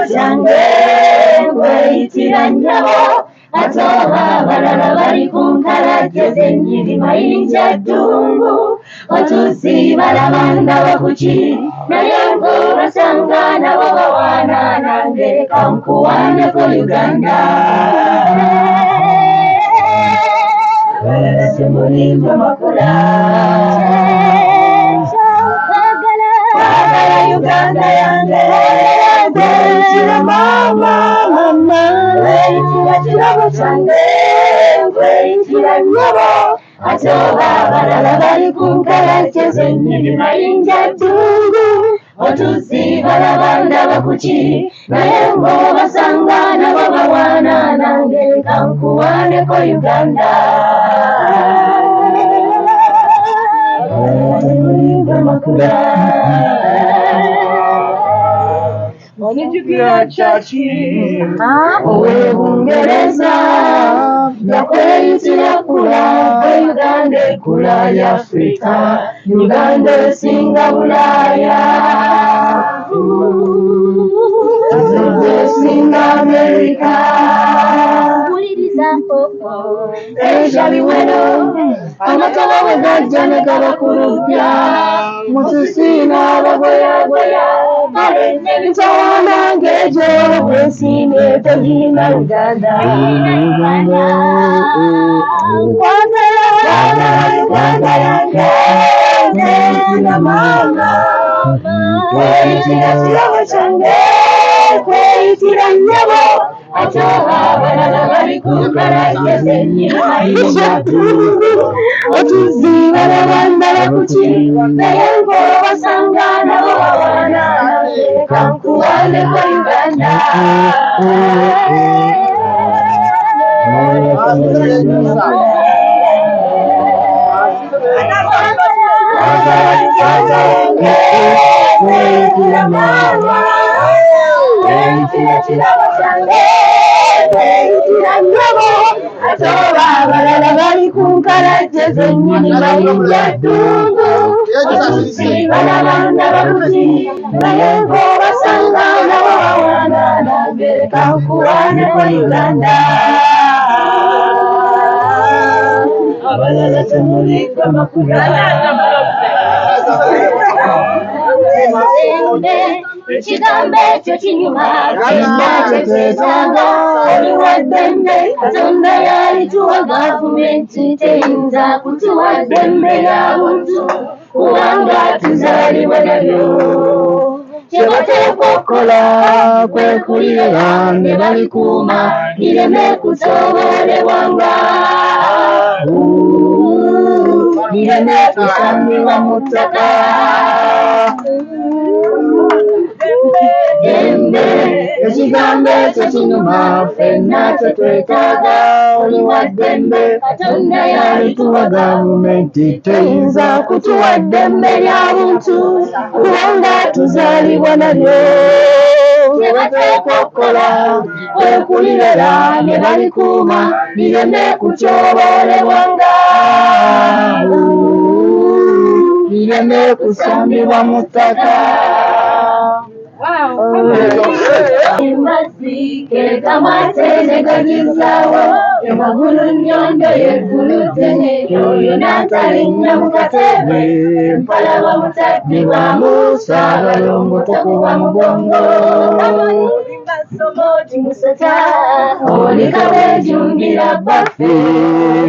cyange kweyitira nnyabo atoba abalala bali ku nkalageze nnyiri mayinja ddungu otusi balabanda bakuki naye ngo basanga nabo bawaana nange kankuwaaneko Uganda abalala temulimba makula kwagala Uganda yange kweyitira mama kweyitira kirabo kyange kweyitira nnyabo ate oba abalala bali ku nkalageze nnyiri mayinja ddungu otusi balabanda bakuki naye ngo basanga nabo bawaana nange kankuwaaneko Uganda Onijukira chaki owe Bungereza nakweyitira kula Uganda kula ya Afrika Uganda esinga Bulaaya esinga Amerika Asia biwero amataba we gajja ne gabakulupya mutusina bagoyagoya alenye bitawana ngejo bwensine togina Uganda Uganda yange kweyitira mama kweyitira kirabo kyange kweyitira nnyabo ate abalala bali ku nkalageze nnyiri mayinja ddungu otusi balabanda bakuki naye ngo basanga nabo bawaana kankuwaaneko Uganda kweyitira mama kweyitira kirabo kyange kweyitira nnyabo ate oba abalala bali ku nkalageze nnyiri mayinja ddungu otusi balabanda bakuki naye ngo basanga nabo bawaana nange kankuwaaneko Uganda abalala temuliko makula ekigambo ekyo kinyuma kyonna kye twetaaga oliwa ddembe Katonda yalituwa gavumenti teyinza kutuwa ddembe lya buntu kubanga tuzaalibwa nabyo kye bateekwa okukola kwe kulirera ne balikuuma lireme kutobolebwanga lireme kusambibwa mu ttaka Dembe ekigambo ekyo kinyuma ffenna kye twetaaga oliwa ddembe Katonda yalituwa gavumenti teyinza kutuwa ddembe lya buntu kubanga tuzaalibwa nalyo kye bateekwa okukola kwe kulirera ne balikuuma lireme kutyobolebwanga lireme kusambibwa mu ttaka Embazike kamate negagizaawo emagulu nnyondo yegguludde oyo n'atalinnya mu katebe mpalaba mutaddibwamu Ssaabalongo tokuba mugongo Somoti musota oleka bwejungira baffe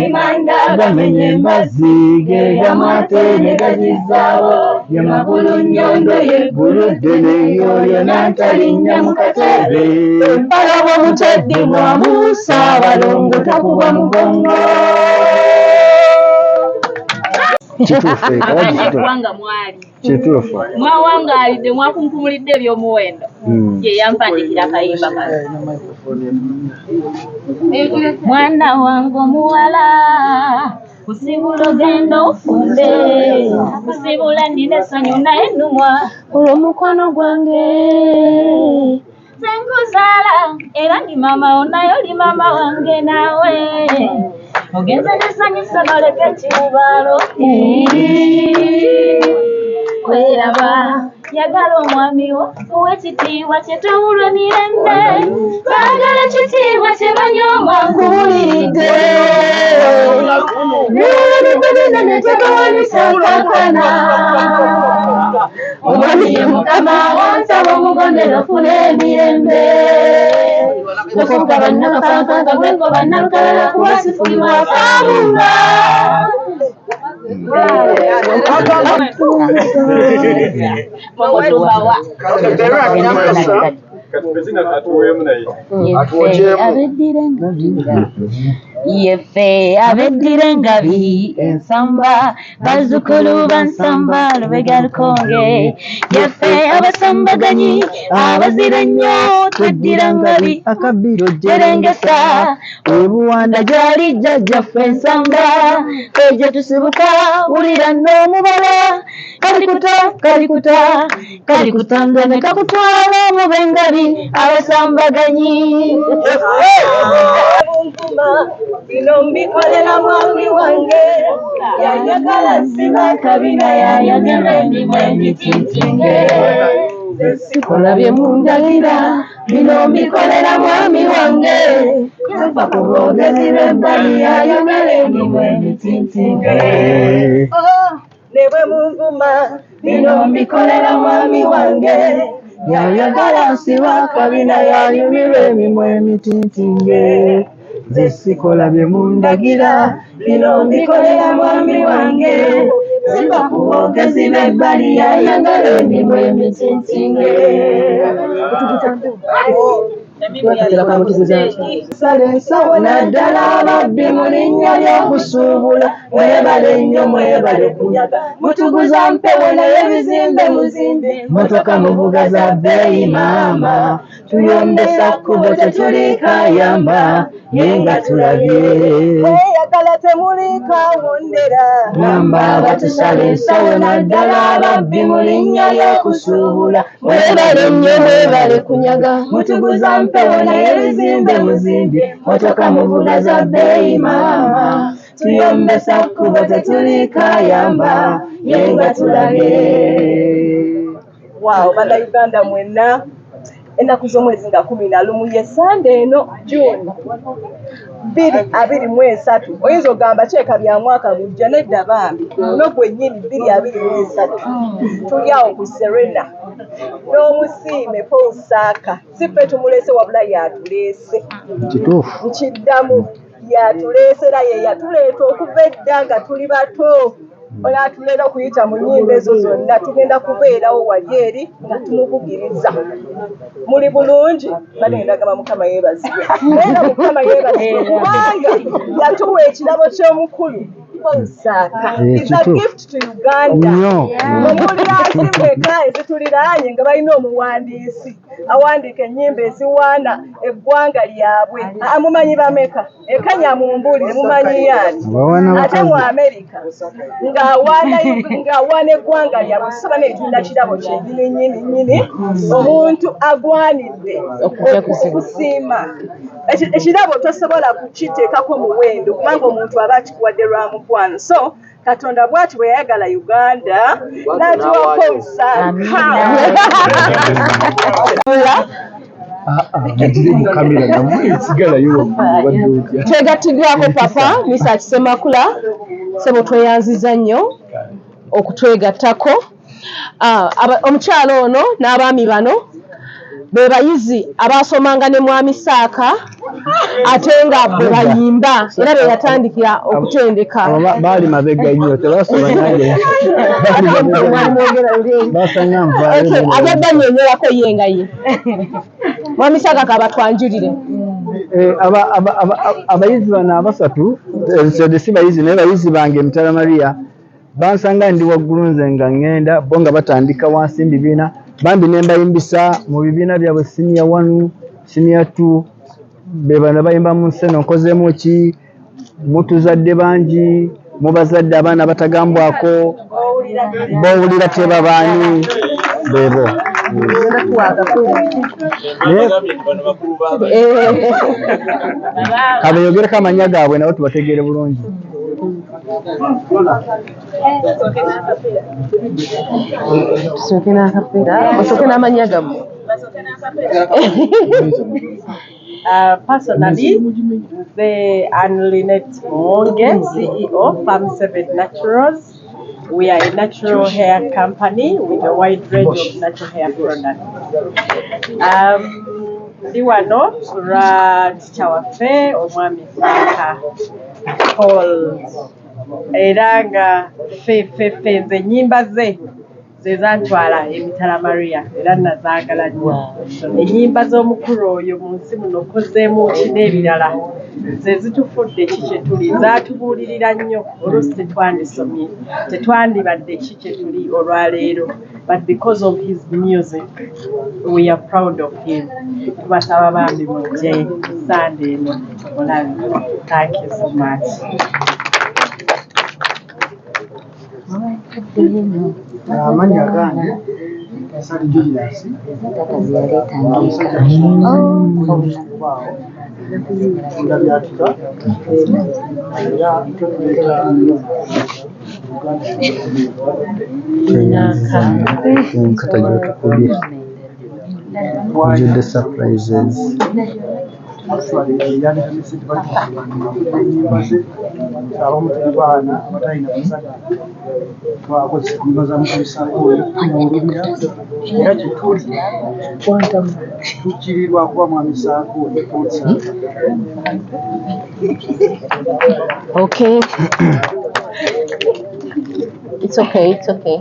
emanda gamenye embazzi ge gamate ne gagizaawo ye magulu nnyondo yegguludde n'oyo n'atalinnya mu katebe empalabwa mutaddibwamu Ssaabalongo takuba mugongo kubanga mwali mwawangalidde mwakunkumulidde eby'omuwendo ye yampandikira akayimba kano mwana wange omuwala kusibula ogenda ofumbe kusibula nnina essanyu naye nnumwa olw'omukono gwange senkuzaala era ndi mama onayo oli mama wange naawe ogenze nesanyusa noleka ekibubaalo weraba yagala omwami wo ow'ekitiibwa kye towulwa mirembe baagala ekitiibwa kye banyooma nkuwuliridde nolwebibebina ne tegawanisa kakana omwami ye mukama wansaba omugondera ofuna emirembe tofuuka bannakafankanga gweko bannalukalala kubasifulibwa kaabunga Yefe abeddira engabi ensamba bazzukulu bansamba lubega lukonge yefe abasambaganyi abazira ennyo tweddira ngabi akabbiro jerengesa ebuwanda gyali jjajjaffe ensamba ejo tusibuka wulira n'omubala kalikuta nga ne kakutwala omube engabi abasambaganyi bino mbikolera mwami wange yayagala nsiba kabina yayagala endimu emitintinge sikola bye mundagira bino mbikolera mwami wange nva ku bwogezi b'ebbali yayagala endimu emitintinge ne bwe munvuma bino mbikolera mwami wange yayagala nsiba kabina yayumirwa emimu emitintinge nze sikola bye mundagira bino mbikolera mwami wange ziba ku bwogezi b'ebbali yayagala endimu emitintinge sala ensawo naddala ababbi mu linnya ly'okusuubula mwebale nnyo mwebale kunyaga mutuguza mpewo naye bizimbe muzimbe motoka muvuga za bbeeyi maama tuyombesa kkubo tetuliikayamba ye nga tulabye weyagala temuliikawondera ngamba batusala ensawo naddala ababbi mu linnya ly'okusuubula mwebale nnyo mwebale kunyaga mutuguza mpewo naye bizimbe muzimbye motoka muvuga za bbeeyi maama tuyombesa kkubo tetuliikayamba ye nga tulabye. Wow, bannayuganda mwenna ennaku z'omwezi nga 11 ye Sande eno June 2023 oyinza ogamba kyeka bya mwaka gujja nedda bambi no gwennyini 2023 tuli awo ku Serena n'omusiime Paul Saka siffe tumulese wabula yatuleese kituufu nkiddamu yatuleesera ye yatuleeta okuva edda nga tuli bato ola tulera okuyita mu nnyimba ezo zonna tugenda kubeerawo wali eri nga tumuvugiriza muli bulungi banendagamba mukama yeebazibwe era mukama yeebazibwe kubanga yatuwa ekirabo ky'omukulu Saka is a gift to Uganda omuli asimeka ezituliraanye nga balina omuwandiisi awandiika ennyimba eziwaana eggwanga lyabwe amumanyi bameka ekanya mumbulire mumanyi yaani ate mu Amerika ng'awaana eggwanga lyabwe saba netunda kirabo kyennyini omuntu agwanidde okusiima ekirabo tosobola kukiteekako muwendo kubanga omuntu aba akikuwadde lwa mukwano so Katonda bw'ati bwe yayagala Uganda n'atuwako Saka twegattidwako papa Misa Kisemakula sebo tweyanziza nnyo okutwegattako omukyalo ono n'abaami bano be bayizi abasomanga ne mwami Saka ate nga bwe bayimba era be yatandikira okutendeka baali mabega nnyo tebasoma nange agenda nnyonyolako ye nga ye mwami Saka kabatwanjulire abayizi bano abasatu si bayizi naye bayizi bange Mutara Maria bansanga ndi waggulu nze nga ŋŋenda bo nga batandika wansi mbibiina bambi ne mbayimbisa mu bibiina byabwe senior 1 senior 2 be bano bayimba mu nseno nkozeemu ki mutuzadde bangi mubazadde abaana batagambwako bowulira tebabaani bebo kabeyogereko amannya gaabwe nabo tubategeere bulungi Tusooke n'akapiira osooke n'amannya gammwe. Personally, the Lynette Monge, CEO, Farm 7 Naturals. We are a natural hair company with a wide range of natural hair products. Ndi wano lwa teacher waffe omwami Franka Paul era nga ffe nze ennyimba ze zantwala emitala Maria era nazaagala nnyo. Ennyimba z'omukulu oyo mu nsi muno kozeemu ki n'ebirala ze zitufudde ki kye tuli, zaatubuulirira nnyo oluusi tetwandisomye tetwandibadde ki kye tuli olwaleero, but because of his music we are proud of him. Tubasaba bambi mujje Sunday eno mulabe. Thank you so much. Amanya gange Kasali Julius ndabyatuka era tukuleta the surprises. tukirirwa kuba mwamisaako Okay. It's okay, it's okay.